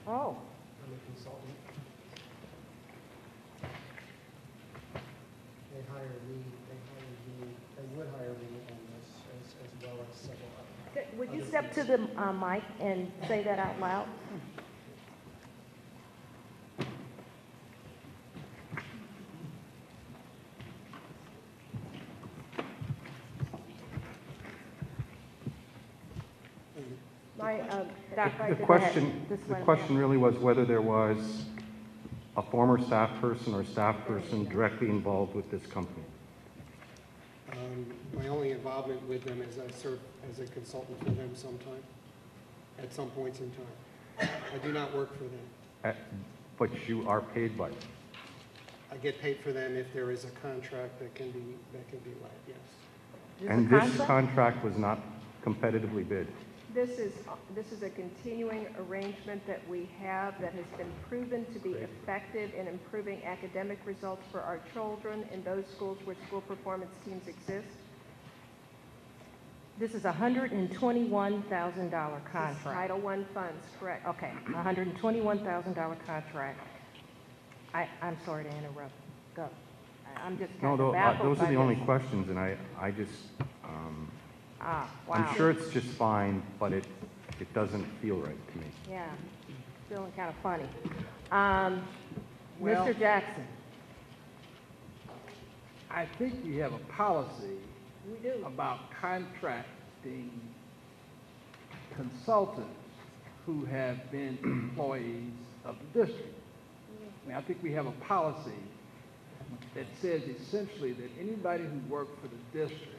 Oh, I'm a consultant. They would hire me on this as well as several others. would you step to the mic and say that out loud? The question really was whether there was a former staff person or staff person directly involved with this company. My only involvement with them is I serve as a consultant for them at some points in time. I do not work for them. But you are paid by them. I get paid for them if there is a contract that can be let, yes. And this contract was not competitively bid. This is a continuing arrangement that we have that has been proven to be effective in improving academic results for our children in those schools where school performance teams exist. This is a $121,000 contract. Title I funds, correct. Okay, $121,000 contract. I'm sorry to interrupt. Go. I'm just kind of baffled those are by the only this. questions, and I just, Wow. I'm sure it's just fine, but it doesn't feel right to me. Yeah, feeling kind of funny. Well, Mr. Jackson. I think we have a policy We do. about contracting consultants who have been employees of the district. I mean, I think we have a policy that says essentially that anybody who worked for the district,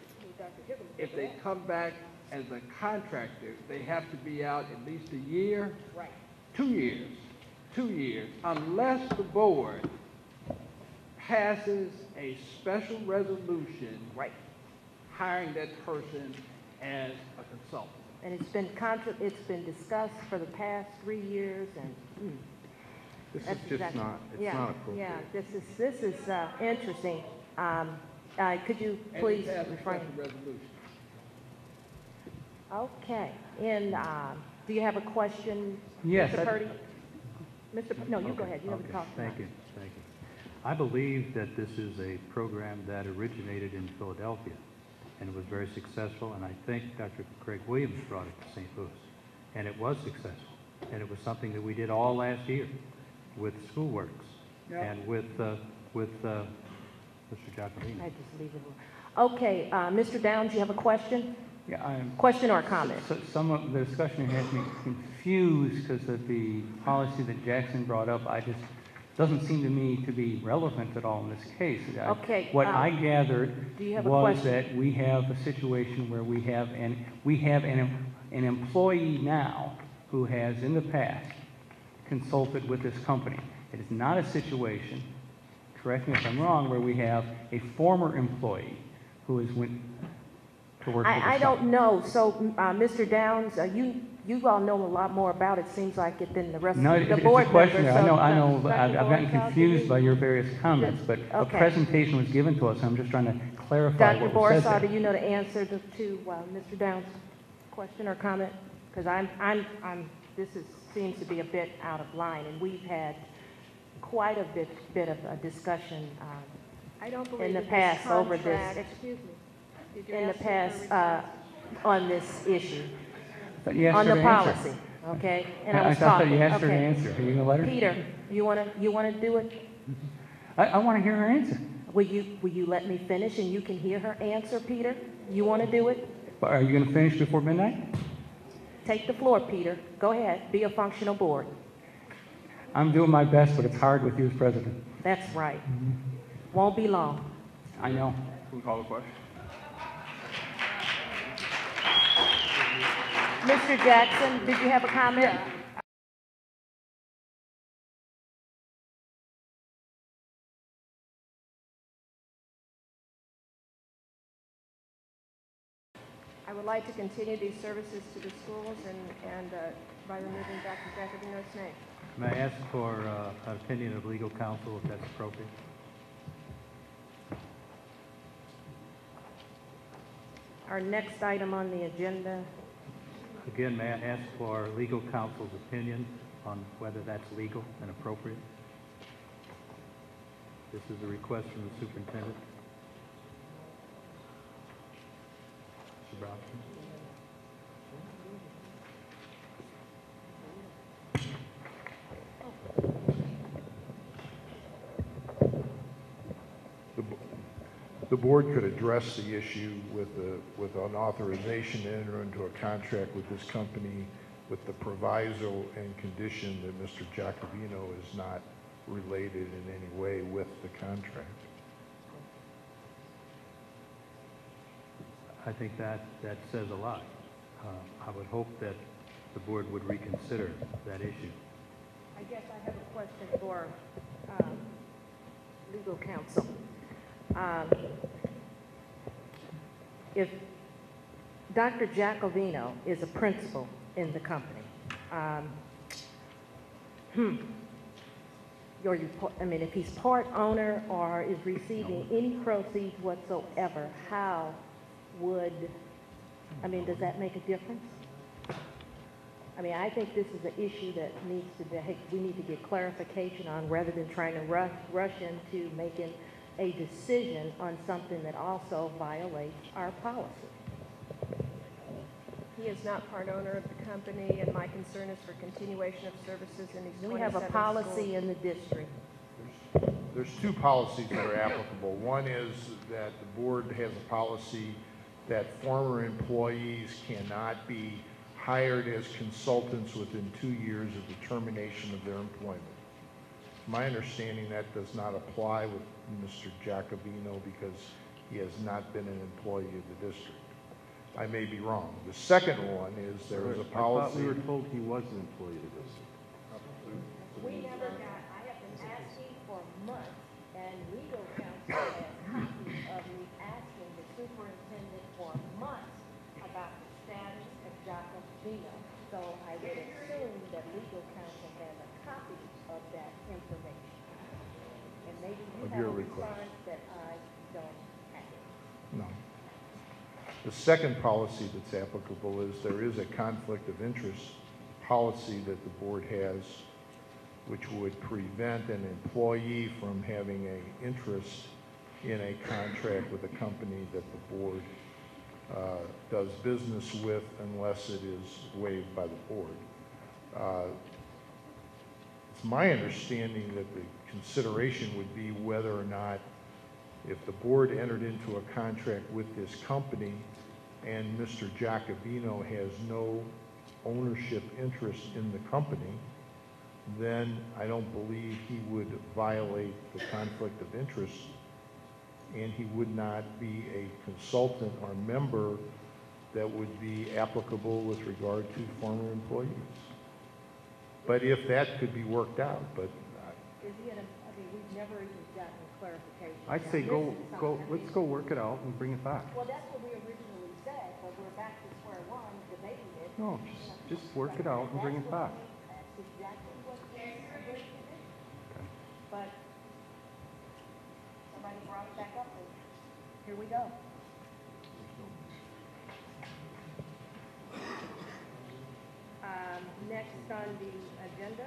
if they come back as a contractor, they have to be out at least a year, Right. 2 years, unless the board passes a special resolution Right. hiring that person as a consultant. And it's been discussed for the past 3 years, and This is that's just exactly- not, it's yeah, not appropriate. Yeah, this is interesting. Could you And please pass a refrain? special resolution. Okay. And do you have a question, Yes, Mr. I- Purdy? No, you go Okay, ahead. You have the okay, call. Thank you, thank you. I believe that this is a program that originated in Philadelphia and was very successful, and I think Dr. Craig Williams brought it to St. Louis, and it was successful. And it was something that we did all last year with SchoolWorks Yeah. and with Mr. Giacolini. I just leave it alone. Okay, Mr. Downs, you have a question? Yeah, Question or comment? Some of the discussion has me confused because of the policy that Jackson brought up. Doesn't seem to me to be relevant at all in this case. Okay, What I gathered do you have a was question? that we have a situation where we have an employee now who has in the past consulted with this company. It is not a situation, correct me if I'm wrong, where we have a former employee who has went to work for this I company. don't know. So, Mr. Downs, you all know a lot more about it, seems like it, than the rest No, of the it's board a question. members. I know, Dr. I've gotten Borisov, confused by your various comments, but a Okay. presentation was given to us. I'm just trying to clarify Dr. what was said Borisov, there. do you know the answer to Mr. Downs' question or comment? Because seems to be a bit out of line, and we've had quite a bit of a discussion I don't in believe the that past over this, contract- Excuse me. Did you in the ask me for a past response? on this issue, But you asked on her the to answer. policy, okay? And I I was thought talking. you asked her to Okay. answer. Are you going to let her? Peter, you wanna do it? I want to hear her answer. Will you let me finish and you can hear her answer, Peter? You want to do it? But are you going to finish before midnight? Take the floor, Peter. Go ahead. Be a functional board. I'm doing my best, but it's hard with you as president. That's right. Won't be long. I know. Can we call the question? Mr. Jackson, did you have a comment? I would like to continue these services to the schools and by removing Dr. Giacobino's name. May I ask for an opinion of legal counsel if that's appropriate? Our next item on the agenda, Again, may I ask for legal counsel's opinion on whether that's legal and appropriate? This is a request from the superintendent. Mr. Brown? The board could address the issue with an authorization to enter into a contract with this company with the proviso and condition that Mr. Giacovino is not related in any way with the contract. I think that says a lot. I would hope that the board would reconsider that issue. I guess I have a question for legal counsel. If Dr. Giacovino is a principal in the company, if he's part owner or is receiving any proceeds whatsoever, how would, does that make a difference? I think this is an issue that we need to get clarification on rather than trying to rush into making a decision on something that also violates our policy. He is not part owner of the company, and my concern is for continuation of services in these 27 schools. We have a policy in the district. There's two policies that are applicable. One is that the board has a policy that former employees cannot be hired as consultants within 2 years of the termination of their employment. My understanding that does not apply with Mr. Giacovino because he has not been an employee of the district. I may be wrong. The second one is there is a policy. I thought we were told he was an employee of the district. We never got, I have been asking for months, and legal counsel has copies of me asking the superintendent for months about the status of Giacovino. So I would assume that legal counsel has a copy of that information. And maybe you have a response that I don't have. No. The second policy that's applicable is there is a conflict of interest policy that the board has which would prevent an employee from having an interest in a contract with a company that the board does business with unless it is waived by the board. It's my understanding that the consideration would be whether or not if the board entered into a contract with this company and Mr. Giacovino has no ownership interest in the company, then I don't believe he would violate the conflict of interest and he would not be a consultant or member that would be applicable with regard to former employees. But if that could be worked out, but Is he we've never even gotten clarification. I'd say let's go work it out and bring it back. Well, that's what we originally said, but we're back to square one, debating it. No, just work it out and bring it back. That's exactly what they agreed to do. But somebody brought it back up, and here we go. Next on the agenda